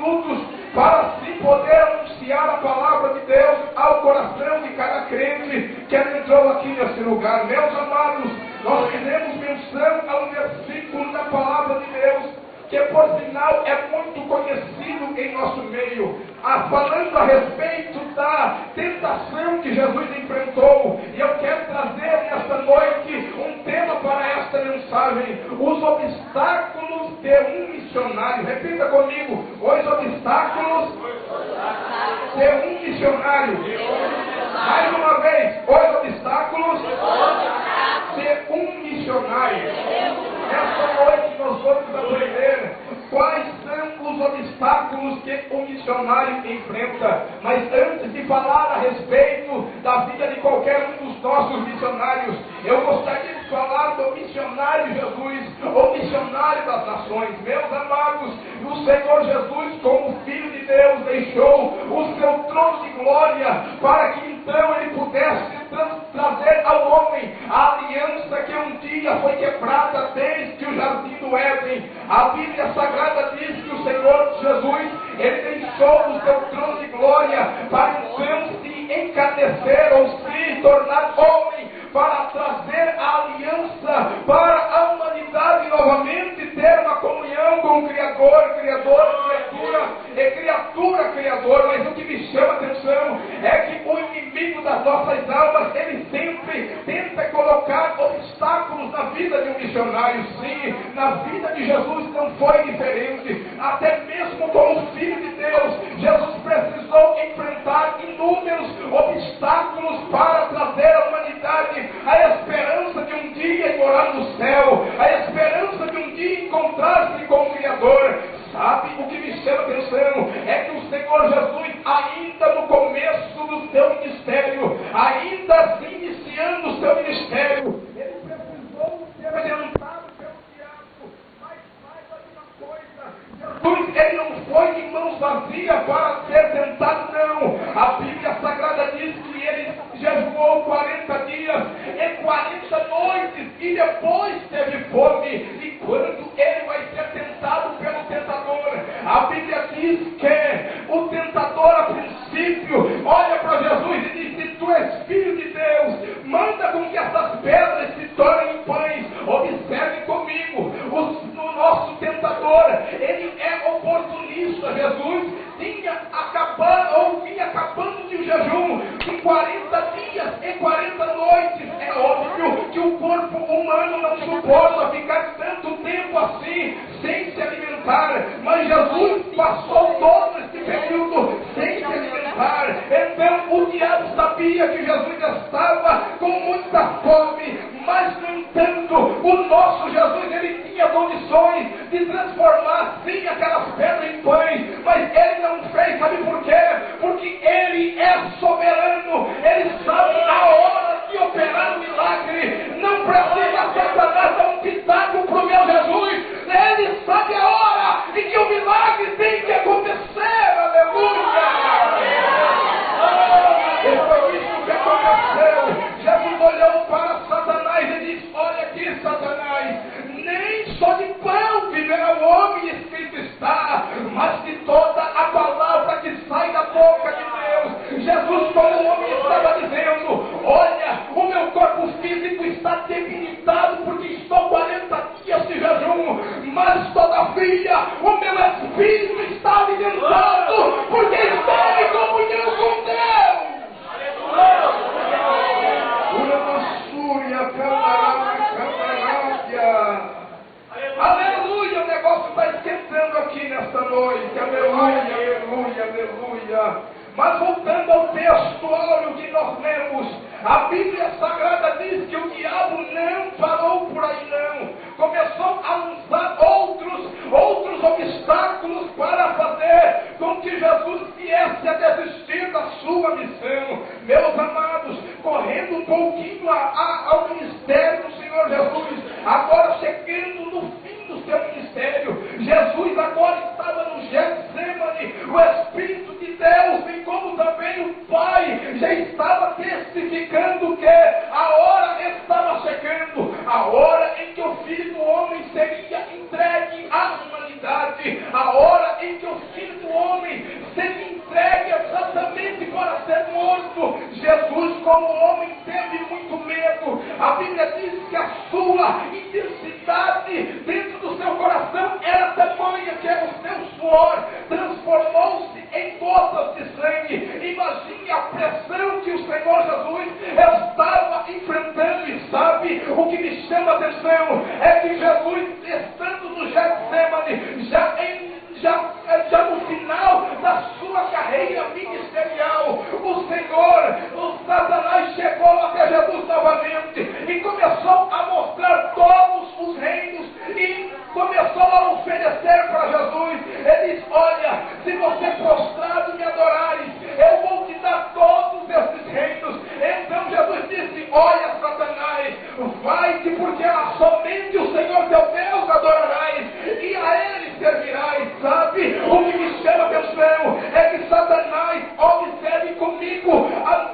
minutos para assim poder anunciar a palavra de Deus ao coração de cada crente que entrou aqui nesse lugar. Meus amados, nós fizemos menção a um versículo da palavra de Deus, que por sinal é muito conhecido em nosso meio, falando a respeito da tentação que Jesus enfrentou. E eu quero trazer nesta noite um tema para esta mensagem: os obstáculos de um missionário. Repita comigo: os obstáculos de um missionário. Mais uma vez: os obstáculos de um missionário. Nesta noite nós vamos aprender quais são os obstáculos que o missionário enfrenta. Mas antes de falar a respeito da vida de qualquer um dos nossos missionários, eu gostaria de falar do missionário Jesus, o missionário das nações. Meus amados, o Senhor Jesus, como Filho de Deus, deixou o seu trono de glória para que então ele pudesse trazer ao homem a aliança que um dia foi quebrada desde o jardim do Éden. A Bíblia Sagrada diz que o Senhor Jesus, ele deixou o seu trono de glória para então se encarnecer ou se tornar homem, para trazer a aliança para a humanidade novamente ter uma comunhão com o Criador, criatura, Criador. Mas o que me chama a atenção é que o inimigo das nossas almas, ele sempre tenta colocar obstáculos na vida de um missionário. Sim, na vida de Jesus não foi diferente. Até mesmo como Filho de Deus, Jesus precisou enfrentar inúmeros obstáculos para trazer à humanidade a esperança de um dia morar no céu, a esperança de um dia encontrar-se com o Criador. Sabe o que me chama a atenção? É que o Senhor Jesus, ainda no começo do seu ministério, ainda se iniciando o seu ministério, ele precisou ser orientado pelo diabo. Mas saiba de uma coisa: Jesus, ele não foi de mãos vazias para ser tentado, não. A Bíblia Sagrada diz que ele jejuou 40 dias e 40 noites e depois teve fome. E quando ele vai ser tentado pelo tentador, a Bíblia diz que o tentador, a princípio, olha para Jesus e diz: se tu és Filho de Deus, manda com que essas pedras se tornem pães. Observe comigo, o nosso tentador, ele é oportunista. Jesus vinha acabando de um jejum de 40 dias e 40 noites. É óbvio que o corpo humano não suporta ficar tanto tempo assim sem se alimentar, mas Jesus passou todo esse período sem se alimentar. Então o diabo sabia que Jesus estava com muita fome, mas no entanto o nosso Jesus, ele tinha condições de transformar sim aquelas pedras em pães, mas ele não fez. Sabe por quê? Porque ele é soberano, ele sabe a hora de operar o milagre. Não precisa Satanás dar um pitaco para o meu Jesus, ele sabe a hora em que o milagre tem que acontecer. Aleluia! E foi isso que aconteceu. Jesus olhou para Satanás e disse: olha aqui, Satanás, nem só de pão viverá o homem, escrito está, mas de toda a palavra que sai da boca de Deus. Jesus, como o homem, estava dizendo: olha, o meu corpo físico está debilitado porque estou 40 dias de jejum, mas todavia o meu espírito está alimentado porque estou em comunhão com Deus. Aleluia, o negócio está esquentando aqui nesta noite. Aleluia, aleluia, aleluia. Mas voltando ao texto, olha o que nós lemos. A Bíblia Sagrada diz que o diabo não parou por aí, não. Começou a lançar outros obstáculos para fazer com que Jesus viesse a desistir da sua missão. Meus amados, correndo um pouquinho ao ministério do Senhor Jesus, agora chegando no fim do seu ministério, Jesus agora estava no Getsemane. O Espírito de Deus, bem como também o Pai, já estava testificando que a hora estava chegando, a hora em que o Filho do Homem seria entregue à humanidade, a hora em que o Filho do Jesus, como homem, teve muito medo. A Bíblia diz que a sua intensidade dentro do seu coração era tamanha que o seu suor transformou-se em gotas de sangue. Imagine a pressão que o Senhor Jesus estava enfrentando. E sabe o que me chama a atenção? É que Jesus, estando no Getsemane, já no final da sua carreira ministerial, o Satanás chegou até Jesus novamente e começou a mostrar todos os reinos e começou a oferecer para Jesus. Ele diz: olha, se você prostrado me adorares, eu vou te dar todos esses reinos. Então Jesus disse: olha, Satanás, vai-te, porque somente o Senhor teu Deus adorarás e a Ele servirás. Sabe o que me chama a atenção? É que Satanás, observe comigo a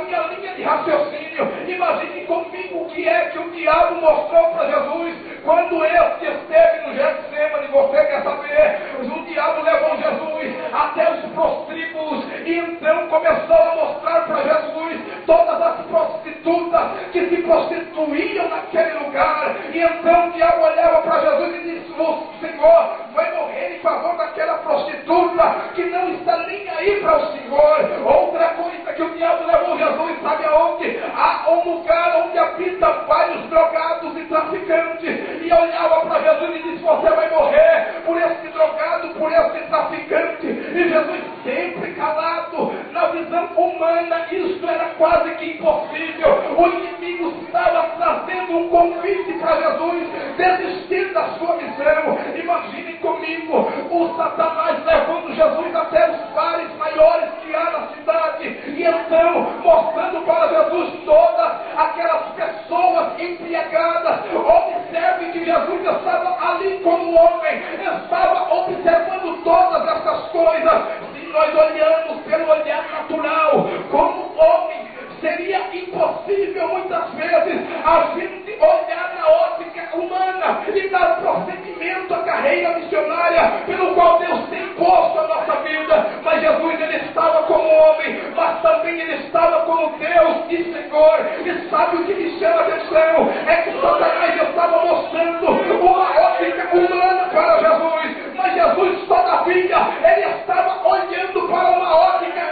minha linha de raciocínio. Imagine comigo o que é que o diabo mostrou para Jesus quando este esteve no Getsemane. Você quer saber? O diabo levou Jesus até os prostíbulos e então começou a mostrar para Jesus todas as prostitutas que se prostituíam naquele lugar. E então o diabo olhava para Jesus e disse: o Senhor vai morrer em favor daquela prostituta que não está nem aí para o Senhor. Outra coisa que o diabo levou Jesus, sabe aonde? A um lugar onde habitam vários drogados e traficantes. E olhava para Jesus e disse: você vai morrer por esse drogado, por esse traficante. E Jesus sempre calado. Na visão humana, isso era quase que impossível. O inimigo estava trazendo um convite para Jesus desistir da sua missão. Imagine comigo o Satanás levando Jesus até os bares maiores que há na cidade e então mostrando para Jesus todas aquelas pessoas embriagadas. Observe que Jesus estava ali como homem, estava observando todas essas coisas. Se nós olhamos pelo olhar natural como homem, seria impossível muitas vezes a gente olhar na ótica humana e dar prosseguimento à carreira missionária pelo qual Deus tem posto a nossa vida. Mas Jesus, ele estava como homem, mas também ele estava como Deus e Senhor. E sabe o que me chama a atenção? É que Satanás estava mostrando uma ótica humana para Jesus, mas Jesus, todavia, ele estava olhando para uma ótica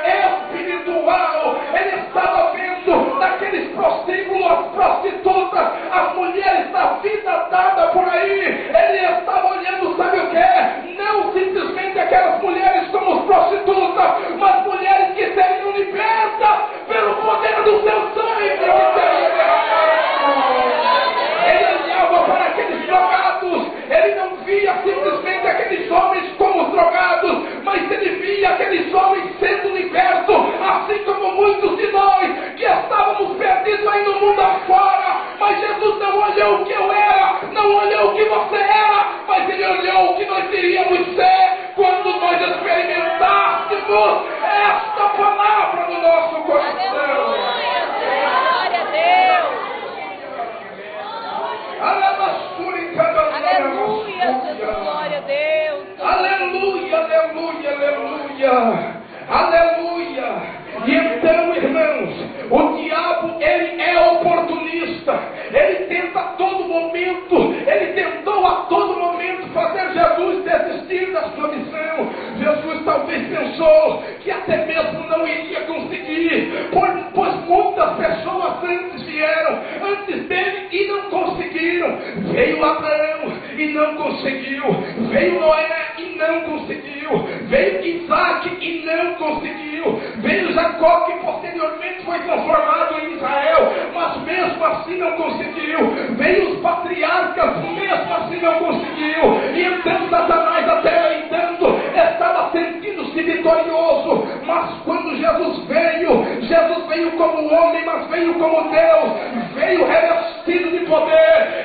espiritual. Ele estava vendo naqueles prostíbulos as prostitutas, as mulheres da vida dada por aí. Ele estava olhando, sabe o que? Não simplesmente aquelas mulheres como prostitutas, mas mulheres que seriam libertas pelo poder do seu sangue. Ele olhava para aqueles drogados. Ele não via simplesmente aqueles homens como os drogados, mas ele via aqueles homens sendo libertos, assim como muitos de nós que estávamos perdidos aí no mundo afora. Mas Jesus não olhou o que eu era, não olhou o que você era, mas ele olhou o que nós iríamos ser quando nós experimentássemos esta palavra no nosso coração. Glória a Deus. Aleluia, Jesus, glória a Deus. Aleluia, aleluia, aleluia, aleluia. E então, irmãos, o diabo, ele é oportunista. Ele tenta a todo momento, ele tentou a todo momento fazer Jesus desistir da sua missão. Jesus talvez pensou que até mesmo não iria conseguir, pois muitas pessoas antes vieram, antes dele e não conseguiram. Veio Abraão e não conseguiu, veio Noé e não conseguiu, veio Isaac e não conseguiu, veio Jacó, que posteriormente foi transformado em Israel, mas mesmo assim não conseguiu, veio os patriarcas, mesmo assim não conseguiu. E então Satanás até então estava sentindo-se vitorioso, mas quando Jesus veio como homem, mas veio como Deus, veio revestido de poder.